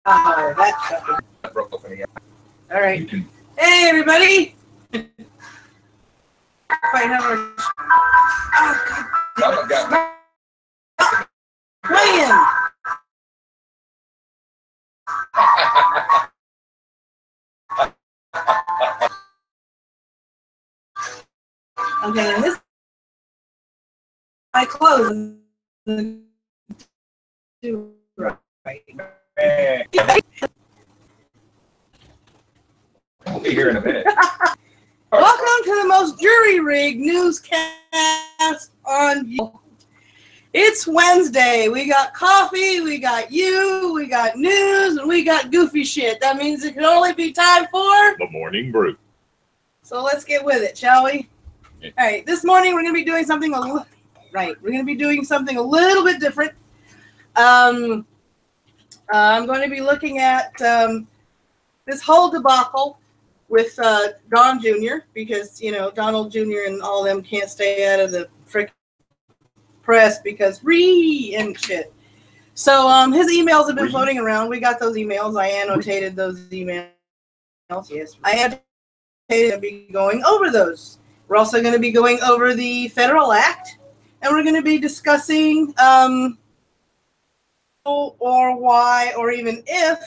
All right. Hey, everybody. Quite have oh, God. Playing. Okay, and this my clothes. We'll be here in a minute. Welcome to the most jury-rigged newscast on YouTube. It's Wednesday. We got coffee, we got you, we got news, and we got goofy shit. That means it can only be time for The Morning Brew. So let's get with it, shall we? Yeah. All right. This morning we're going to be doing something a little bit different. I'm going to be looking at this whole debacle with Don Jr. because, you know, Donald Jr. and all of them can't stay out of the frickin' press because and shit. So his emails have been floating around. We got those emails. I annotated those emails. Yes, I annotated to be going over those. We're also going to be going over the Federal Act, and we're going to be discussing or why or even if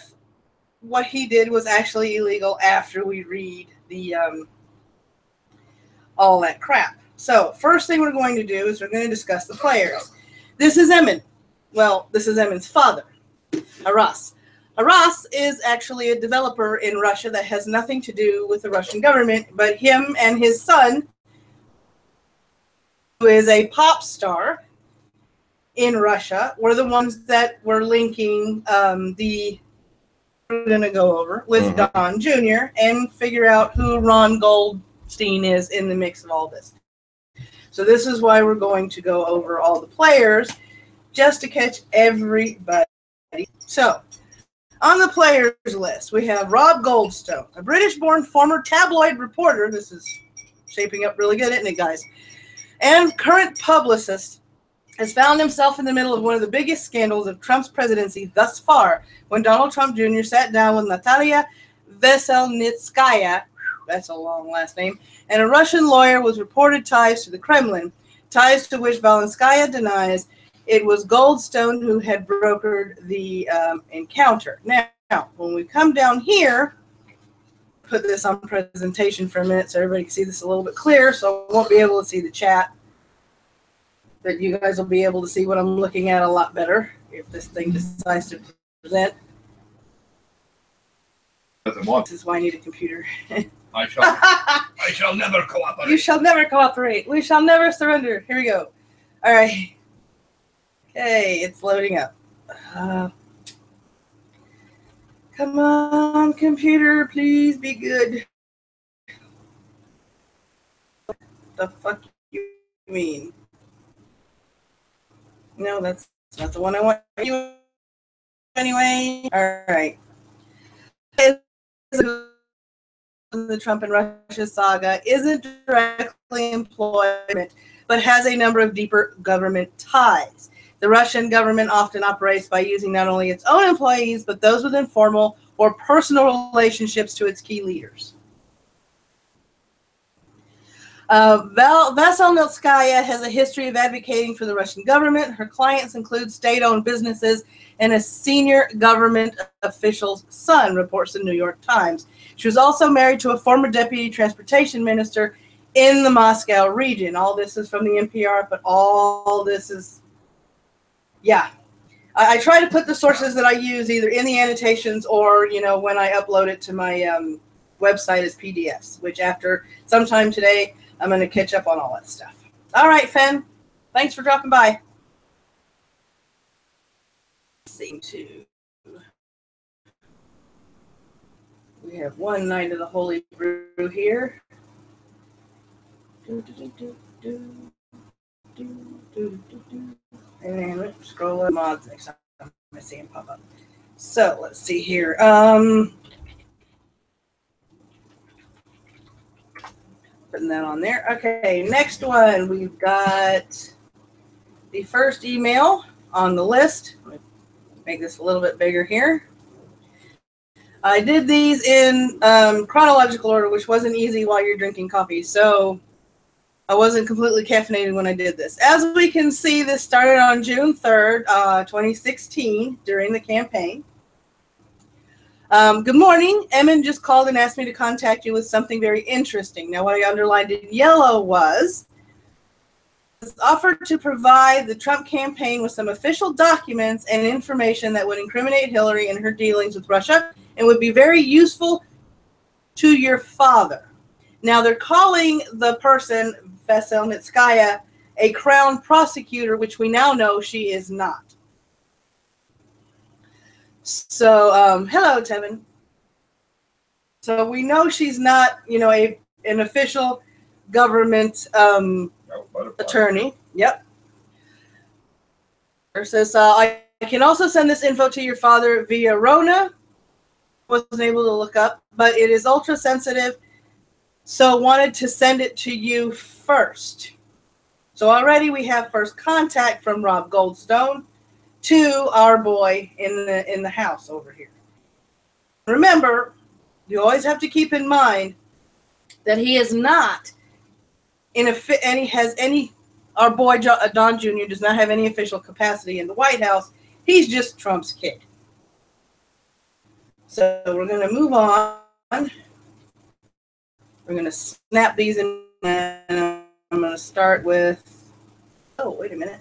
what he did was actually illegal after we read the all that crap. So first thing we're going to do is we're going to discuss the players. This is Emin. Well, this is Emin's father, Aras. Aras is actually a developer in Russia that has nothing to do with the Russian government, but him and his son, who is a pop star in Russia were the ones that were linking the we're going to go over with Don Jr. and figure out who Ron Goldstein is in the mix of all this. So this is why we're going to go over all the players just to catch everybody. So on the players list, we have Rob Goldstone, a British-born former tabloid reporter. This is shaping up really good, isn't it, guys? And current publicist, has found himself in the middle of one of the biggest scandals of Trump's presidency thus far when Donald Trump Jr. sat down with Natalia Veselnitskaya, that's a long last name, and a Russian lawyer with reported ties to the Kremlin, ties to which Veselnitskaya denies it was Goldstone who had brokered the encounter. Now, when we come down here, put this on presentation for a minute so everybody can see this a little bit clearer, so I won't be able to see the chat. But you guys will be able to see what I'm looking at a lot better if this thing decides to present. This is why I need a computer. I shall never cooperate. You shall never cooperate. We shall never surrender. Here we go. All right. Okay, it's loading up. Come on, computer, please be good. What the fuck you mean? No, that's not the one I want you anyway. All right. The Trump and Russia saga isn't directly employment, but has a number of deeper government ties. The Russian government often operates by using not only its own employees, but those with informal or personal relationships to its key leaders. Veselnitskaya has a history of advocating for the Russian government. Her clients include state-owned businesses and a senior government official's son, reports the New York Times. She was also married to a former deputy transportation minister in the Moscow region. All this is from the NPR, but all this is, yeah. I try to put the sources that I use either in the annotations or, you know, when I upload it to my website as PDFs, which after sometime today, I'm going to catch up on all that stuff. All right, Fen. Thanks for dropping by. See, two. We have one Night of the Holy Brew here. And let's scroll up mods next time I see him pop up. So let's see here. Putting that on there. Okay, next one. We've got the first email on the list. Let me make this a little bit bigger here. I did these in chronological order, which wasn't easy while you're drinking coffee. So I wasn't completely caffeinated when I did this. As we can see, this started on June 3rd, 2016, during the campaign. Good morning. Emin just called and asked me to contact you with something very interesting. Now, what I underlined in yellow was offered to provide the Trump campaign with some official documents and information that would incriminate Hillary in her dealings with Russia and would be very useful to your father. Now, they're calling the person, Veselnitskaya, a crown prosecutor, which we now know she is not. So, hello, Tevin. So we know she's not, you know, an official government attorney. Yep. It says, I can also send this info to your father via Rona. Wasn't able to look up, but it is ultra sensitive, so wanted to send it to you first. So already we have first contact from Rob Goldstone to our boy in the house over here. Remember, you always have to keep in mind that he is not our boy Don Jr. does not have any official capacity in the White House. He's just Trump's kid. So we're going to move on. We're going to snap these in, and I'm going to start with, oh, wait a minute.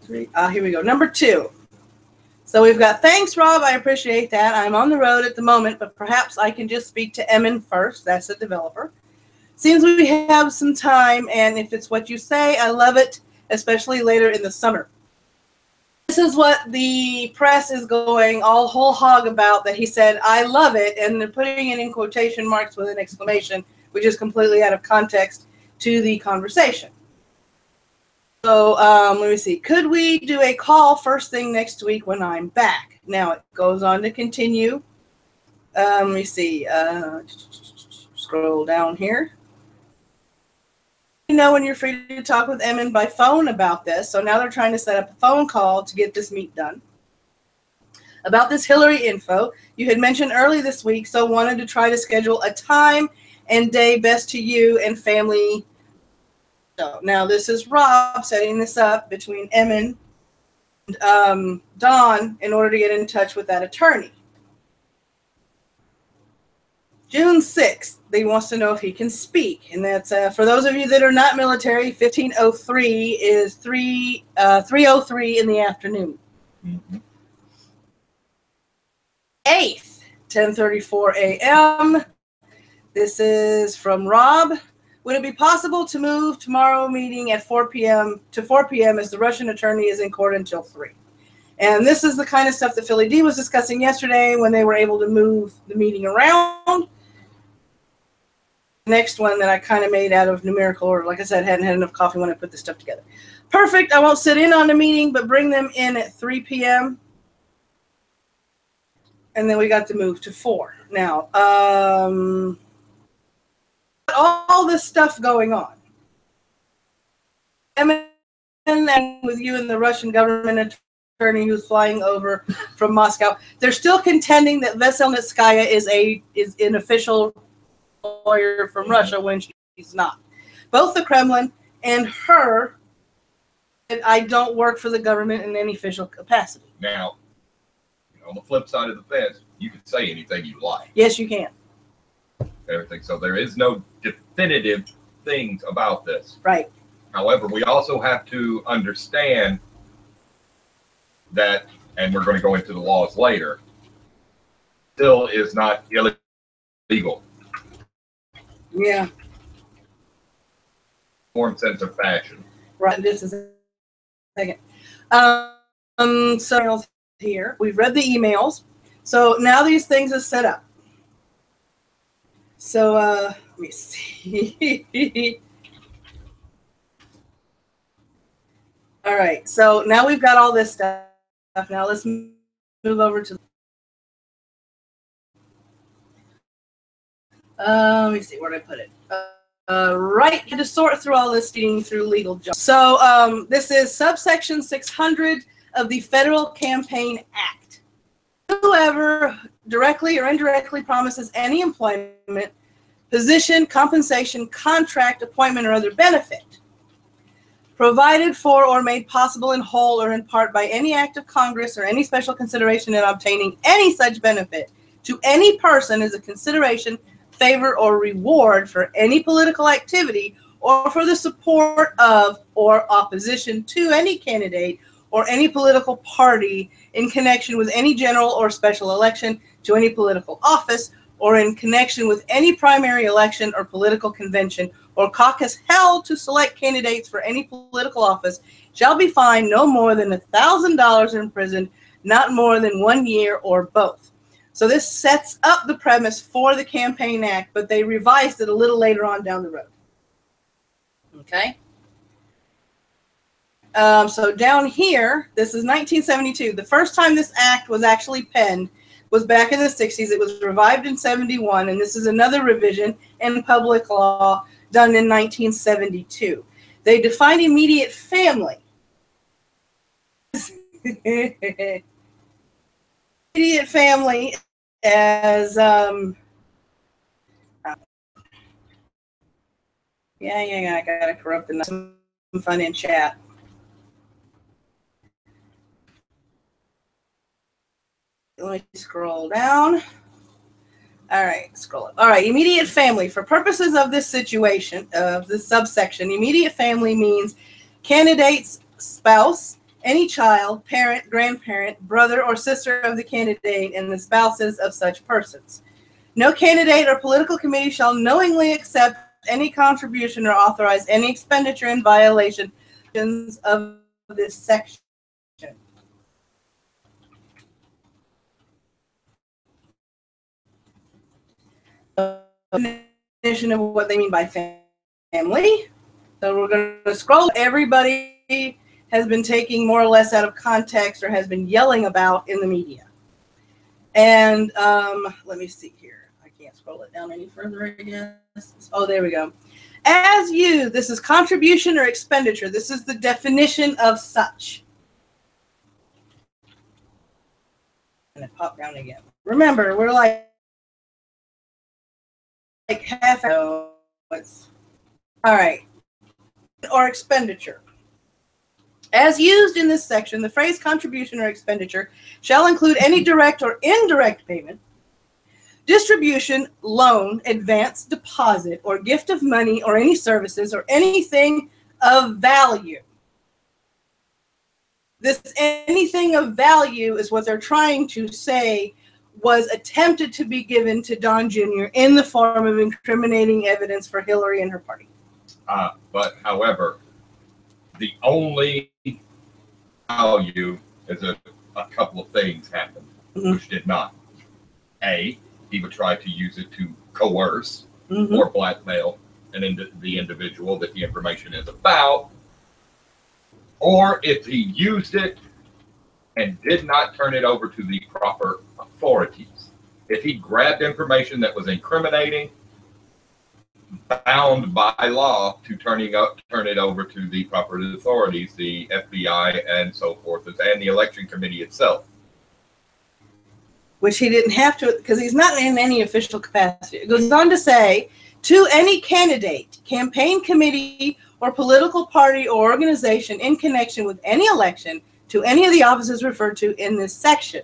Here we go. Number 2. So we've got, thanks, Rob. I appreciate that. I'm on the road at the moment, but perhaps I can just speak to Emin first. That's the developer. Seems we have some time, and if it's what you say, I love it, especially later in the summer. This is what the press is going all whole hog about, that he said, I love it, and they're putting it in quotation marks with an exclamation, which is completely out of context to the conversation. So let me see. Could we do a call first thing next week when I'm back? Now it goes on to continue. Let me see. Scroll down here. You know when you're free to talk with Emin by phone about this. So now they're trying to set up a phone call to get this meet done. About this Hillary info, you had mentioned early this week, so wanted to try to schedule a time and day best to you and family. So now this is Rob setting this up between Emin and Don in order to get in touch with that attorney. June 6th, he wants to know if he can speak. And that's, for those of you that are not military, 1503 is 3:03 in the afternoon. Mm-hmm. 8th, 10:34 a.m. This is from Rob. Would it be possible to move tomorrow meeting at 4 p.m. to 4 p.m. as the Russian attorney is in court until 3? And this is the kind of stuff that Philly D was discussing yesterday when they were able to move the meeting around. Next one that I kind of made out of numerical, or like I said, hadn't had enough coffee when I put this stuff together. Perfect. I won't sit in on the meeting, but bring them in at 3 p.m. And then we got to move to 4. Now, all this stuff going on. And with you and the Russian government attorney who's flying over from Moscow, they're still contending that Veselnitskaya is an official lawyer from Russia when she's not. Both the Kremlin and her, and I don't work for the government in any official capacity. Now, on the flip side of the fence, you can say anything you like. Yes, you can. Everything. So there is no definitive things about this. Right. However, we also have to understand that, and we're going to go into the laws later, still is not illegal. Yeah. Form, sense, or fashion. Right. This is a second. So here we've read the emails. So now these things are set up. So let me see. All right. So now we've got all this stuff. Now let's move over to. Let me see, where did I put it? Right, to sort through all this through legal jobs. So this is subsection 600 of the Federal Campaign Act. Whoever directly or indirectly promises any employment, position, compensation, contract, appointment, or other benefit, provided for or made possible in whole or in part by any act of Congress or any special consideration in obtaining any such benefit to any person as a consideration, favor, or reward for any political activity or for the support of or opposition to any candidate or any political party in connection with any general or special election to any political office or in connection with any primary election or political convention or caucus held to select candidates for any political office shall be fined no more than $1,000 and imprisoned not more than 1 year or both. So this sets up the premise for the Campaign Act, but they revised it a little later on down the road. Okay. So down here, this is 1972. The first time this act was actually penned was back in the 60s. It was revived in 71, and this is another revision in public law done in 1972. They define immediate family. Immediate family as I gotta corrupt the some fun in chat. Let me scroll down. All right, scroll up. All right, immediate family. For purposes of this situation, of this subsection, immediate family means candidate's spouse, any child, parent, grandparent, brother, or sister of the candidate, and the spouses of such persons. No candidate or political committee shall knowingly accept any contribution or authorize any expenditure in violation of this section. Definition of what they mean by family. So we're going to scroll. Everybody has been taking more or less out of context or has been yelling about in the media. And let me see here. I can't scroll it down any further, I guess. Oh, there we go. As you, this is contribution or expenditure. This is the definition of such. And it popped down again. Remember, we're like half hour. All right. Or expenditure. As used in this section, the phrase contribution or expenditure shall include any direct or indirect payment, distribution, loan, advance, deposit, or gift of money or any services or anything of value. This anything of value is what they're trying to say was attempted to be given to Don Jr. in the form of incriminating evidence for Hillary and her party. But however, the only value is a couple of things happened, which did not. A, he would try to use it to coerce or blackmail the individual that the information is about. Or if he used it and did not turn it over to the proper authorities. If he grabbed information that was incriminating, bound by law to turn it over to the proper authorities, the FBI and so forth, and the election committee itself. Which he didn't have to, because he's not in any official capacity. It goes on to say, to any candidate, campaign committee, or political party or organization in connection with any election to any of the offices referred to in this section.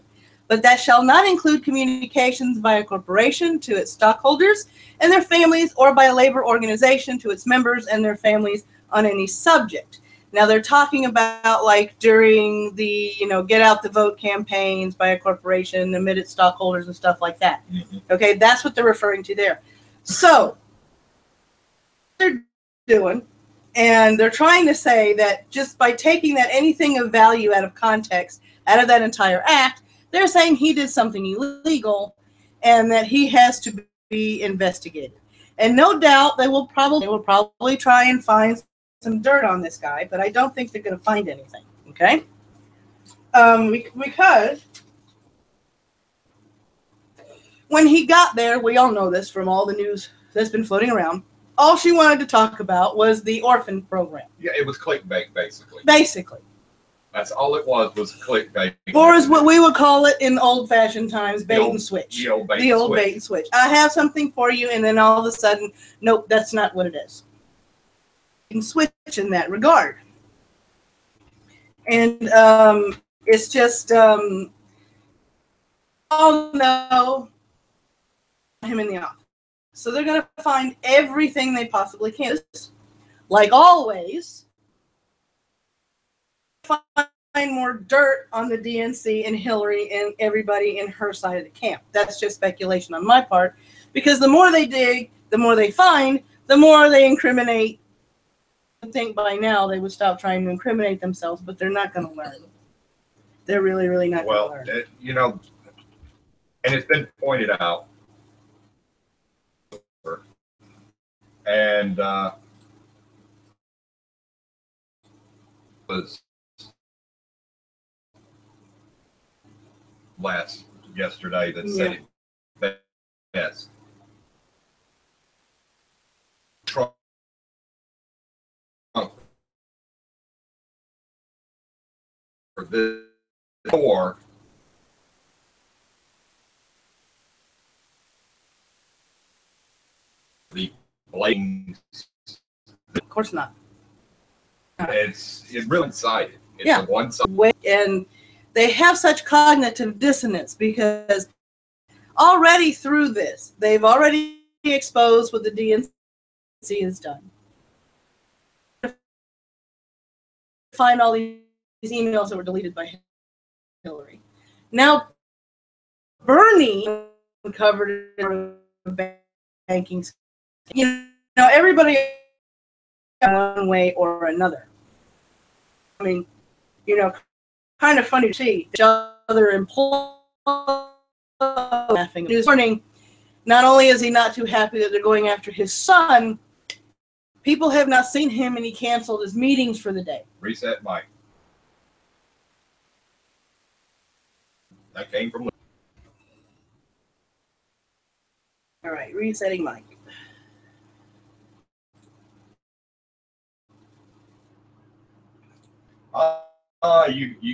But that shall not include communications by a corporation to its stockholders and their families, or by a labor organization to its members and their families on any subject. Now they're talking about like during the, get out the vote campaigns by a corporation, amid its stockholders and stuff like that. Okay, that's what they're referring to there. So they're doing, and they're trying to say that just by taking that anything of value out of context, out of that entire act, they're saying he did something illegal and that he has to be investigated. And no doubt they will probably try and find some dirt on this guy, but I don't think they're going to find anything. Okay? Because when he got there, we all know this from all the news that's been floating around, all she wanted to talk about was the orphan program. Yeah, it was clickbait, basically. Basically. That's all it was clickbait. Or as what we would call it in old-fashioned times, bait and switch. The old bait and switch. I have something for you, and then all of a sudden, nope, that's not what it is. You can switch in that regard. And it's just, oh no, him in the office. So they're going to find everything they possibly can. Like always, find more dirt on the DNC and Hillary and everybody in her side of the camp. That's just speculation on my part, because the more they dig, the more they find, the more they incriminate. I think by now they would stop trying to incriminate themselves, but they're not going to learn. They're really, really not going to learn. And it's been pointed out. And was yesterday that said it best. Trump for this or the blatant. Of course not. It's really one-sided. It's a one-sided. And they have such cognitive dissonance because already through this, they've already exposed what the DNC has done. Find all these emails that were deleted by Hillary. Now, Bernie uncovered a banking scheme. everybody one way or another. I mean, kind of funny to see each other employees laughing. This morning, not only is he not too happy that they're going after his son, people have not seen him and he canceled his meetings for the day. Reset Mike. That came from... All right, resetting Mike.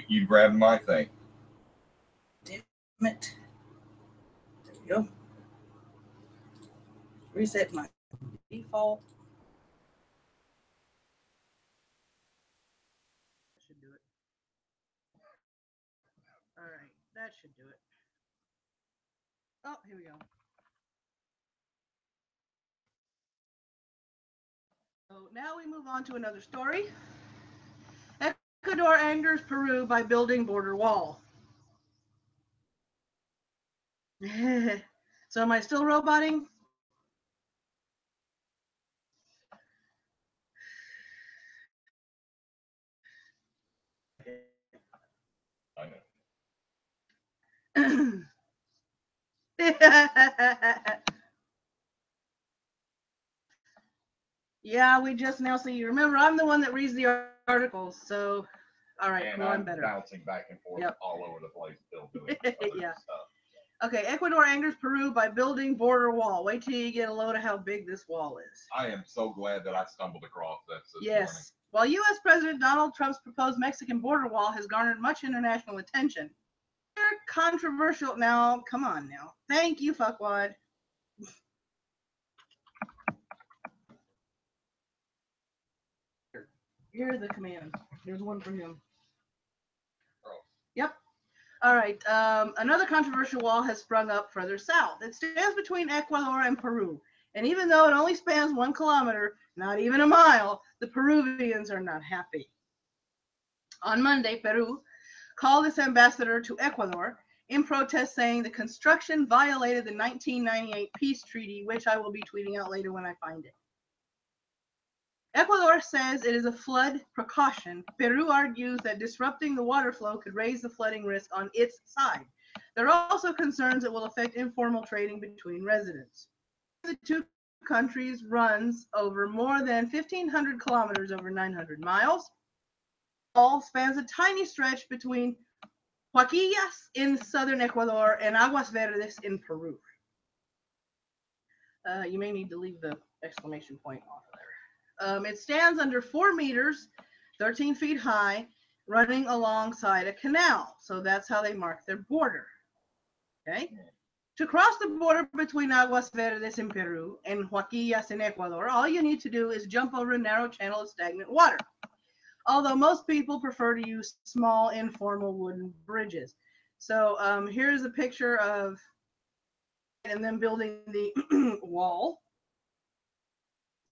You grabbed my thing. Damn it. There we go. Reset Mike. Default. That should do it. All right, that should do it. Oh, here we go. So now we move on to another story. Ecuador angers Peru by building border wall. So am I still roboting? I know. Yeah, we just now see you. Remember, I'm the one that reads the articles, so all right, And well, I'm I'm better. bouncing back and forth all over the place, still doing Yeah. stuff. Okay, Ecuador angers Peru by building border wall. Wait till you get a load of how big this wall is. I am so glad that I stumbled across this Yes. morning. While U.S. President Donald Trump's proposed Mexican border wall has garnered much international attention, they're controversial. Now, come on now. Thank you, fuckwad. Here's the command. There's one for him. Oh. Yep. All right. Another controversial wall has sprung up further south. It stands between Ecuador and Peru. And even though it only spans 1 kilometer, not even a mile, the Peruvians are not happy. On Monday, Peru called its ambassador to Ecuador in protest, saying the construction violated the 1998 peace treaty, which I will be tweeting out later when I find it. Ecuador says it is a flood precaution. Peru argues that disrupting the water flow could raise the flooding risk on its side. There are also concerns it will affect informal trading between residents. The two countries runs over more than 1,500 kilometers, over 900 miles. All spans a tiny stretch between Huaquillas in southern Ecuador and Aguas Verdes in Peru. You may need to leave the exclamation point off of there. It stands under 4 meters, 13 feet high, running alongside a canal. So that's how they mark their border. Okay? To cross the border between Aguas Verdes in Peru and Huaquillas in Ecuador, all you need to do is jump over a narrow channel of stagnant water. Although most people prefer to use small, informal wooden bridges. So here's a picture of and then building the wall.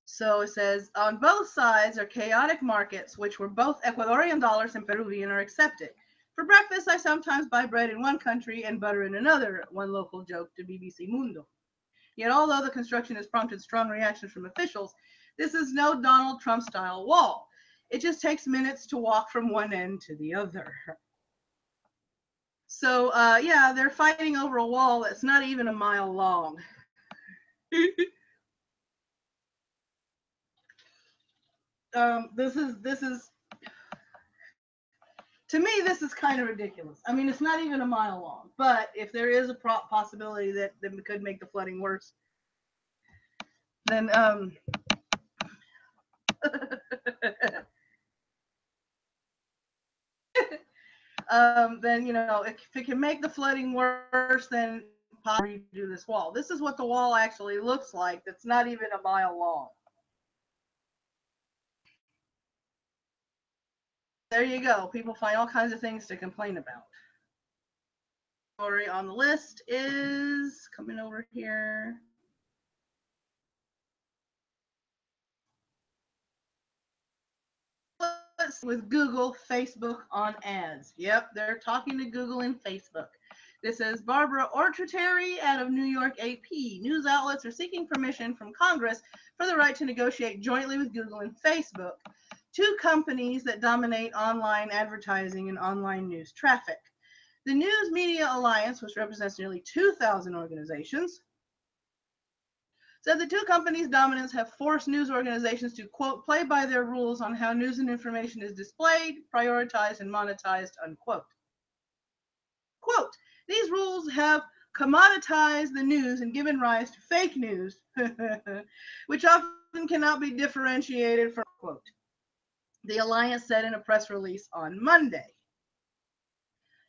So it says, on both sides are chaotic markets, which were both Ecuadorian dollars and Peruvian are accepted. For breakfast, I sometimes buy bread in one country and butter in another, one local joked to BBC Mundo. Yet although the construction has prompted strong reactions from officials, this is no Donald Trump-style wall. It just takes minutes to walk from one end to the other. So, yeah, they're fighting over a wall that's not even a mile long. This is to me, this is kind of ridiculous. I mean, it's not even a mile long, but if there is a possibility that it could make the flooding worse, then then if it can make the flooding worse, then possibly do this wall. This is what the wall actually looks like. That's not even a mile long. There you go. People find all kinds of things to complain about. Story on the list is coming over here. With Google, Facebook on ads. Yep, they're talking to Google and Facebook. This is Barbara Orchuteri out of New York AP. News outlets are seeking permission from Congress for the right to negotiate jointly with Google and Facebook, two companies that dominate online advertising and online news traffic. The News Media Alliance, which represents nearly 2,000 organizations, said the two companies' dominance have forced news organizations to, quote, play by their rules on how news and information is displayed, prioritized, and monetized, unquote. Quote, these rules have commoditized the news and given rise to fake news, which often cannot be differentiated from, quote, the alliance said in a press release on Monday.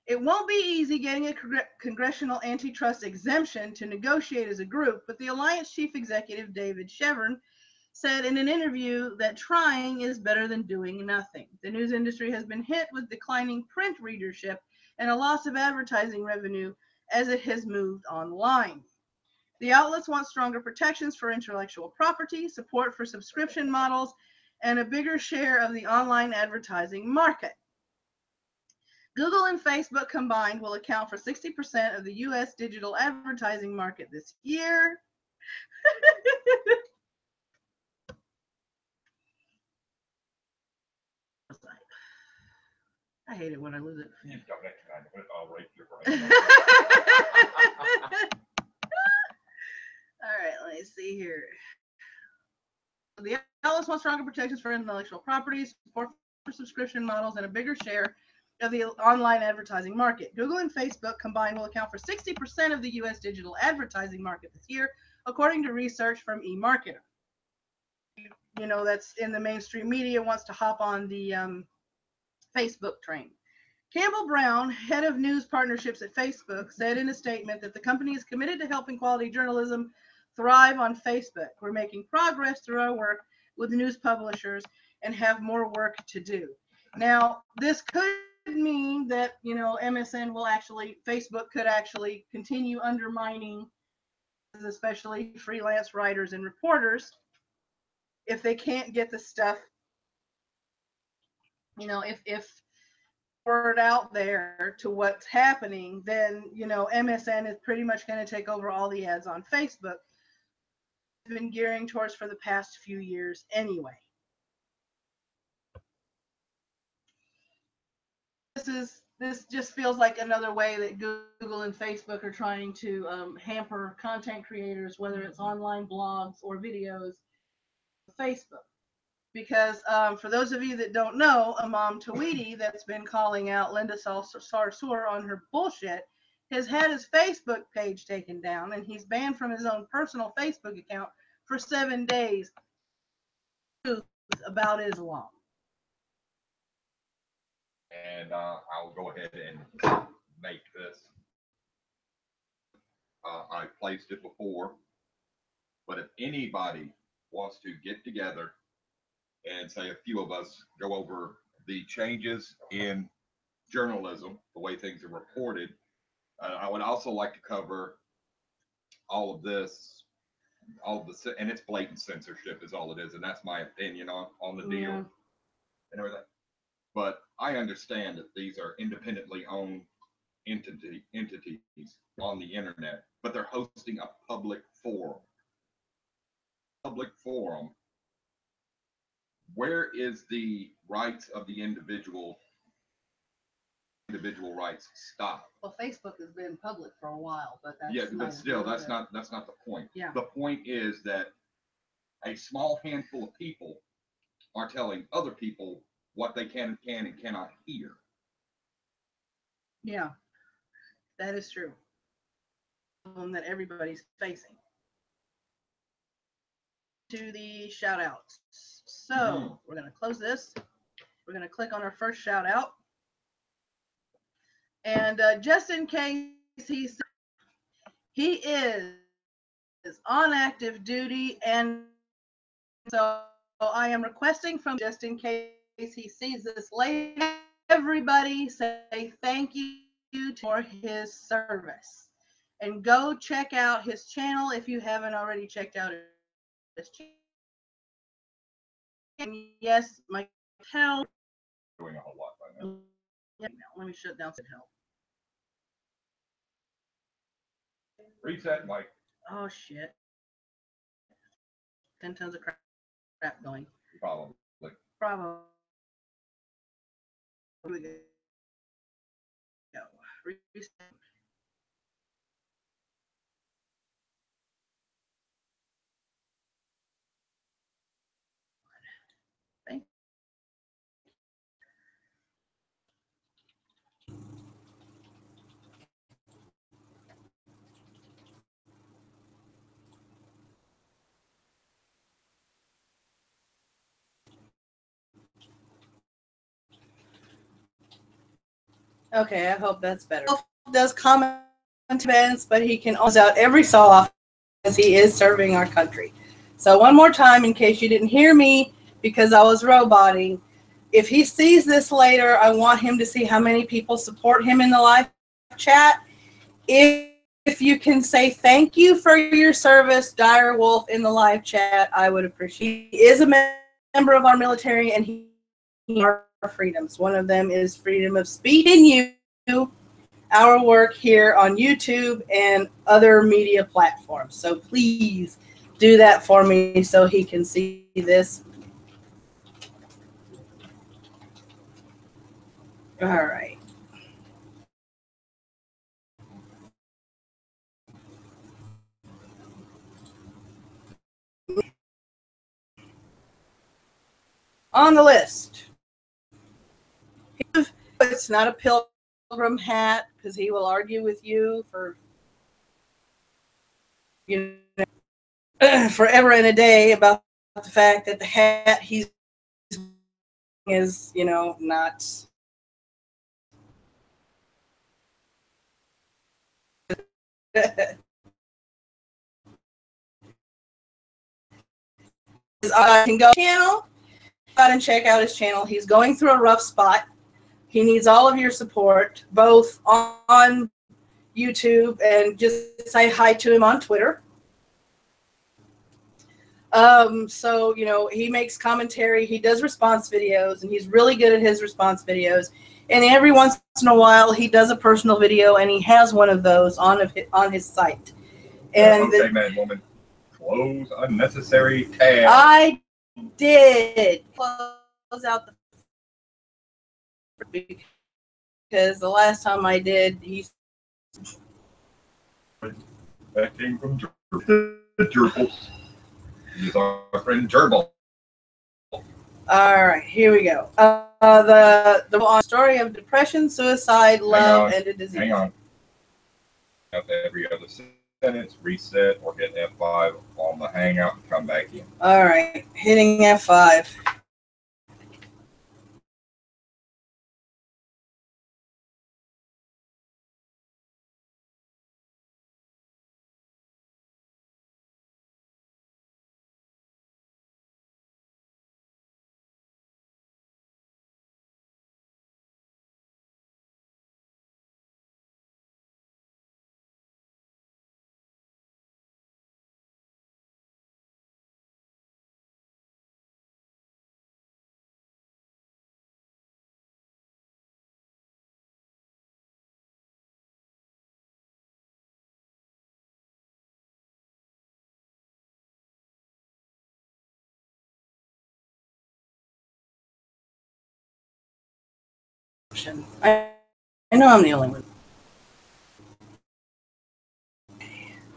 It won't be easy getting a congressional antitrust exemption to negotiate as a group, but the alliance chief executive, David Shevern, said in an interview that trying is better than doing nothing. The news industry has been hit with declining print readership and a loss of advertising revenue as it has moved online. The outlets want stronger protections for intellectual property, support for subscription models, and a bigger share of the online advertising market. Google and Facebook combined will account for 60% of the U.S. digital advertising market this year. I hate it when I lose it. You don't have to kind of it. I'll rape your brain. All right, let me see here. The outlets want stronger protections for intellectual property, support for subscription models, and a bigger share of the online advertising market. Google and Facebook combined will account for 60% of the U.S. digital advertising market this year, according to research from eMarketer. You know, that's in the mainstream media, wants to hop on the Facebook train. Campbell Brown, head of news partnerships at Facebook, said in a statement that the company is committed to helping quality journalism thrive on Facebook. We're making progress through our work with news publishers and have more work to do. Now, this could mean that, you know, MSN will actually, Facebook could actually continue undermining, especially freelance writers and reporters, if they can't get the stuff, you know, if word out there to what's happening, then, you know, MSN is pretty much going to take over all the ads on Facebook. It's been gearing towards for the past few years anyway. This just feels like another way that Google and Facebook are trying to hamper content creators, whether it's online blogs or videos, Facebook. Because for those of you that don't know, Imam Tawhidi, that's been calling out Linda Sarsour on her bullshit, has had his Facebook page taken down, and he's banned from his own personal Facebook account for 7 days about Islam. And I'll go ahead and make this. I placed it before, but if anybody wants to get together and say a few of us go over the changes in journalism, the way things are reported, I would also like to cover all of this, and it's blatant censorship is all it is, and that's my opinion on the deal and everything. But I understand that these are independently owned entities on the internet, but they're hosting a public forum. Where is the rights of the individual rights stop? Well, Facebook has been public for a while, but that's but still, that's not the point. Yeah. The point is that a small handful of people are telling other people what they can and cannot hear. Yeah, that is true. That everybody's facing. To the shout outs. So we're going to close this. We're going to click on our first shout out. And just in case he is on active duty, and so I am requesting from, just in case he sees this later, everybody say thank you for his service. And go check out his channel if you haven't already checked out his channel. And yes, my help. Doing a whole lot by now. Yeah, let me shut down said help. Reset, Mike. Oh shit. 10 tons of crap going. Probably. Bravo. Here we go. Reset. Thank Okay, I hope that's better. Does comment events, but he can also out every so often as he is serving our country. So one more time, in case you didn't hear me, because I was roboting, if he sees this later, I want him to see how many people support him in the live chat. If you can say thank you for your service, Dire Wolf, in the live chat, I would appreciate it. He is a member of our military, and he has freedoms. One of them is freedom of speech in you, our work here on YouTube and other media platforms. So please do that for me so he can see this. All right. On the list, it's not a pilgrim hat because he will argue with you for forever and a day about the fact that the hat he's is not. I can go channel. Go and check out his channel. He's going through a rough spot. He needs all of your support, both on YouTube and just say hi to him on Twitter. So, he makes commentary. He does response videos, and he's really good at his response videos. And every once in a while, he does a personal video, and he has one of those on his site. And okay, Madwoman. Close unnecessary tabs. I did close out the because the last time I did, that came from Gerbils. He's our friend Gerbil. All right, here we go. The story of depression, suicide, love, and a disease. Hang on. Up every other sentence, reset, or hit F5 on the Hangout and come back in. All right, hitting F5. I know I'm the only one.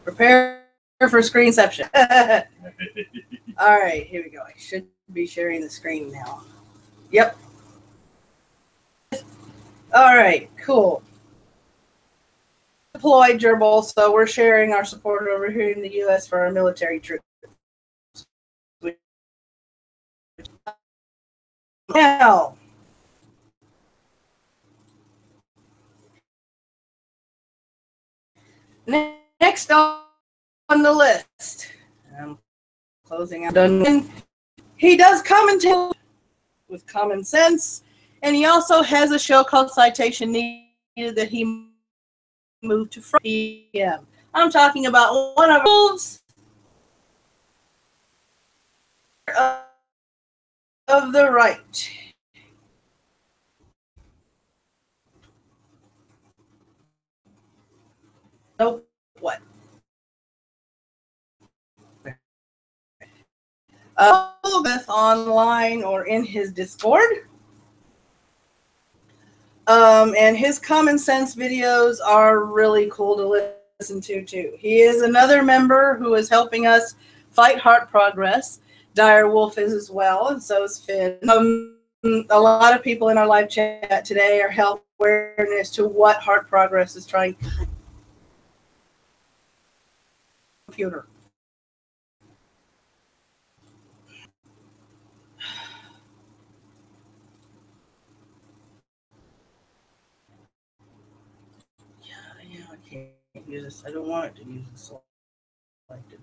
Prepare for screenception. All right, here we go. I should be sharing the screen now. Yep. All right, cool. Deployed Gerbil, so we're sharing our support over here in the U.S. for our military troops. Now, next on the list, I'm closing out. He does commentate with common sense, and he also has a show called Citation Needed that he moved to PM. I'm talking about one of the rules of the right. Nope. What? Both online or in his Discord. And his common sense videos are really cool to listen to too. He is another member who is helping us fight heart progress. Dire Wolf is as well, and so is Finn. A lot of people in our live chat today are helping awareness to what heart progress is trying to do. Computer. Yeah, I can't use this. I don't want it to use this selected.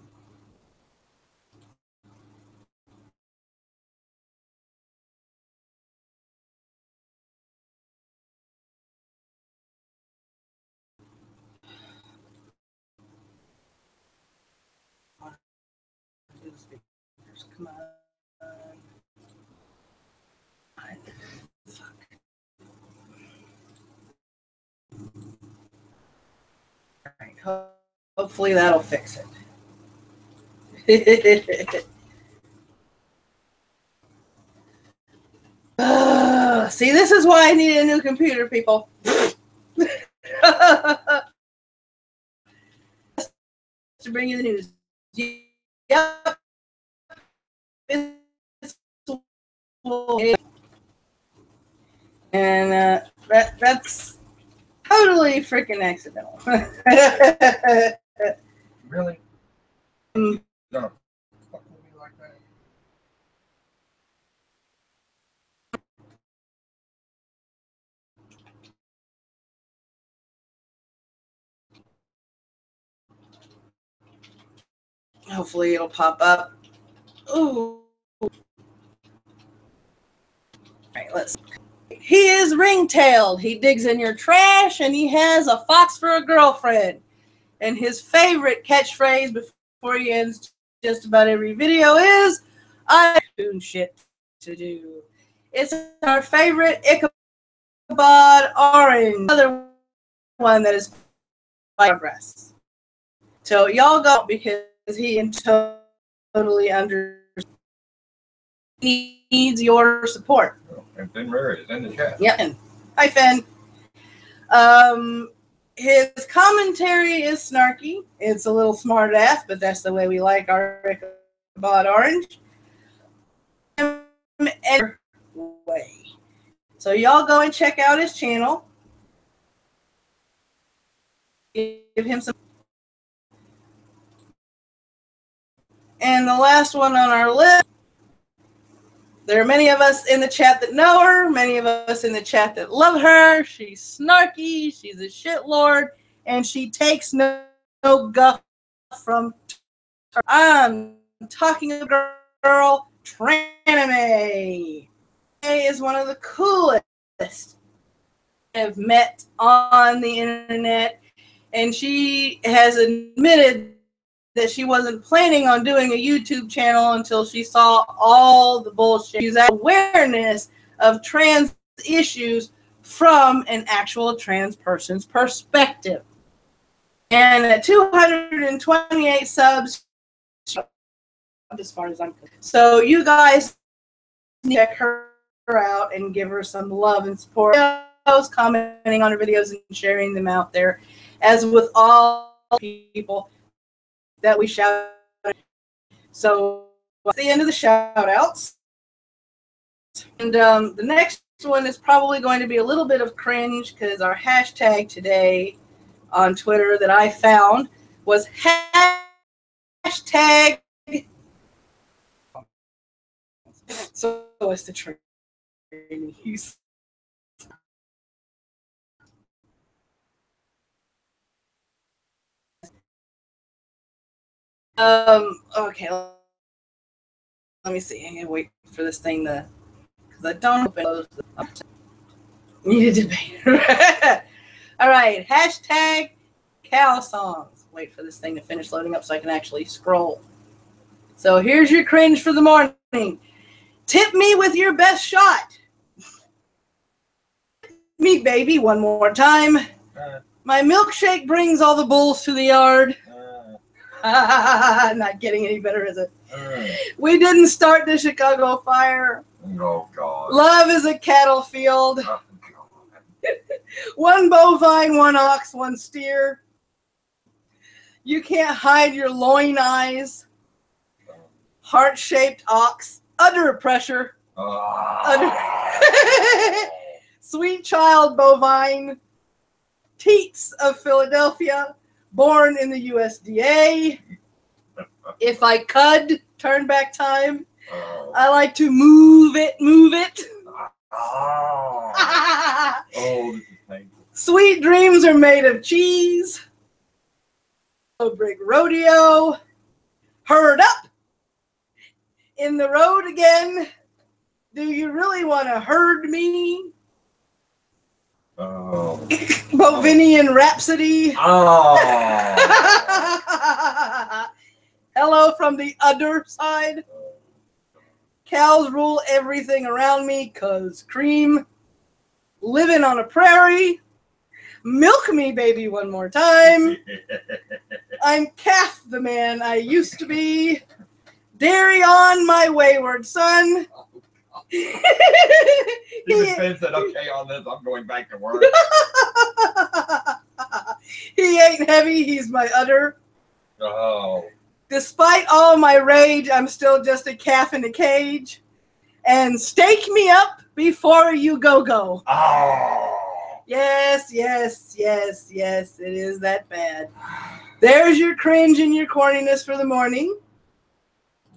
Come on. Fuck. All right. Hopefully that'll fix it. See, this is why I need a new computer, people. To bring you the news. Yep. And that's totally freaking accidental. Really? No. Fuck with me like that. Hopefully it'll pop up. Ooh. All right, let's. He is ring-tailed. He digs in your trash, and he has a fox for a girlfriend. And his favorite catchphrase before he ends just about every video is, "I have shit to do." It's our favorite Ichabod Orange, another one that is progress. So y'all go because he totally needs your support. And Fenrir is in the chat. Yep. Hi, Fen. His commentary is snarky. It's a little smart ass, but that's the way we like our Ichabod Orange. Way. So y'all go and check out his channel. Give him some. And the last one on our list. There are many of us in the chat that know her, many of us in the chat that love her. She's snarky, she's a shitlord, and she takes no guff from her. I'm talking to the girl, Tranime. Is one of the coolest I've met on the internet, and she has admitted that she wasn't planning on doing a YouTube channel until she saw all the bullshit. She's had awareness of trans issues from an actual trans person's perspective. And at 228 subs, as far as I'm concerned. So you guys need to check her out and give her some love and support. Commenting on her videos and sharing them out there, as with all people that we shout out. So at the end of the shout outs. And the next one is probably going to be a little bit of cringe because our hashtag today on Twitter that I found was hashtag so as to train use. Okay, let me see. I'm gonna wait for this thing to, because I don't open those. Need a debate. All right, hashtag cow songs. Wait for this thing to finish loading up so I can actually scroll. So here's your cringe for the morning. Tip me with your best shot. Me, baby, one more time. My milkshake brings all the bulls to the yard. Not getting any better, is it? We didn't start the Chicago fire. Oh, God. Love is a cattle field. Oh, God. One bovine, one ox, one steer. You can't hide your loin eyes. Heart-shaped ox. Udder pressure. Udder. Sweet child bovine. Teats of Philadelphia. Born in the USDA. If I could turn back time, I like to move it, move it. Oh, this is painful. Sweet dreams are made of cheese. Oh, big rodeo. Herd up. In the road again. Do you really want to herd me? Oh. Bovinian Rhapsody. Oh. Hello from the other side. Cows rule everything around me, 'cause cream. Living on a prairie. Milk me, baby, one more time. I'm Calf, the man I used to be. Dairy on, my wayward son. Even Finn said, okay, on this, I'm going back to work. He ain't heavy, he's my udder. Oh. Despite all my rage, I'm still just a calf in a cage. And stake me up before you go. Oh. Yes, yes, yes, yes, it is that bad. There's your cringe and your corniness for the morning.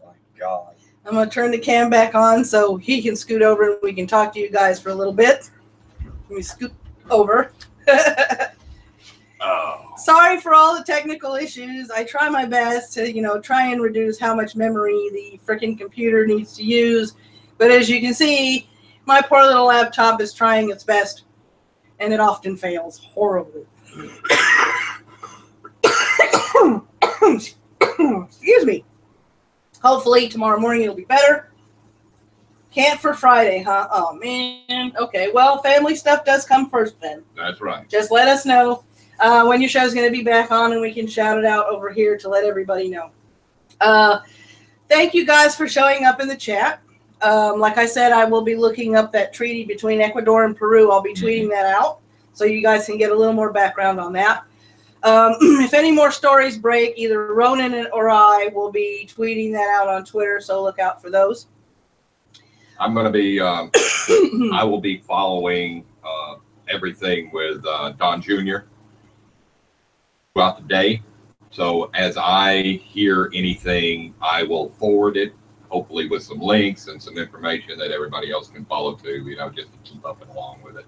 My God. I'm going to turn the cam back on so he can scoot over and we can talk to you guys for a little bit. Let me scoot over. Oh. Sorry for all the technical issues. I try my best to, try and reduce how much memory the freaking computer needs to use. But as you can see, my poor little laptop is trying its best, and it often fails horribly. Excuse me. Hopefully tomorrow morning it'll be better. Can't for Friday, huh? Oh, man. Okay, well, family stuff does come first then. That's right. Just let us know when your show's going to be back on, and we can shout it out over here to let everybody know. Thank you guys for showing up in the chat. Like I said, I will be looking up that treaty between Ecuador and Peru. I'll be tweeting that out so you guys can get a little more background on that. If any more stories break, either Ronan or I will be tweeting that out on Twitter, so look out for those. I'm going to be, I will be following everything with Don Jr. throughout the day. So as I hear anything, I will forward it, hopefully with some links and some information that everybody else can follow too, just to keep up and along with it.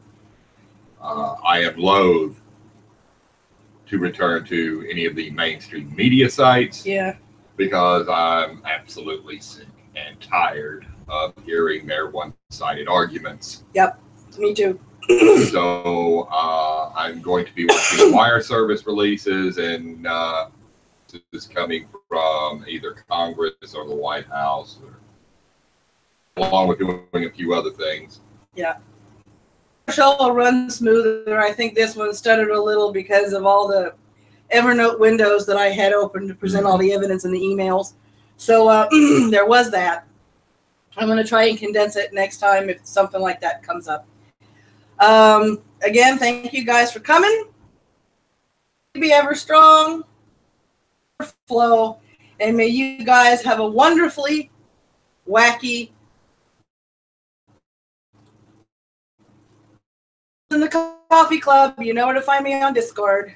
I am loath to return to any of the mainstream media sites. Yeah. Because I'm absolutely sick and tired of hearing their one-sided arguments. Yep, me too. So I'm going to be watching wire service releases, and this is coming from either Congress or the White House, along with doing a few other things. Yeah. The show will run smoother. I think this one stuttered a little because of all the Evernote windows that I had open to present all the evidence in the emails. So there was that. I'm going to try and condense it next time if something like that comes up. Again, thank you guys for coming. Be ever strong, flow, and may you guys have a wonderfully wacky in the coffee club. You know where to find me on Discord.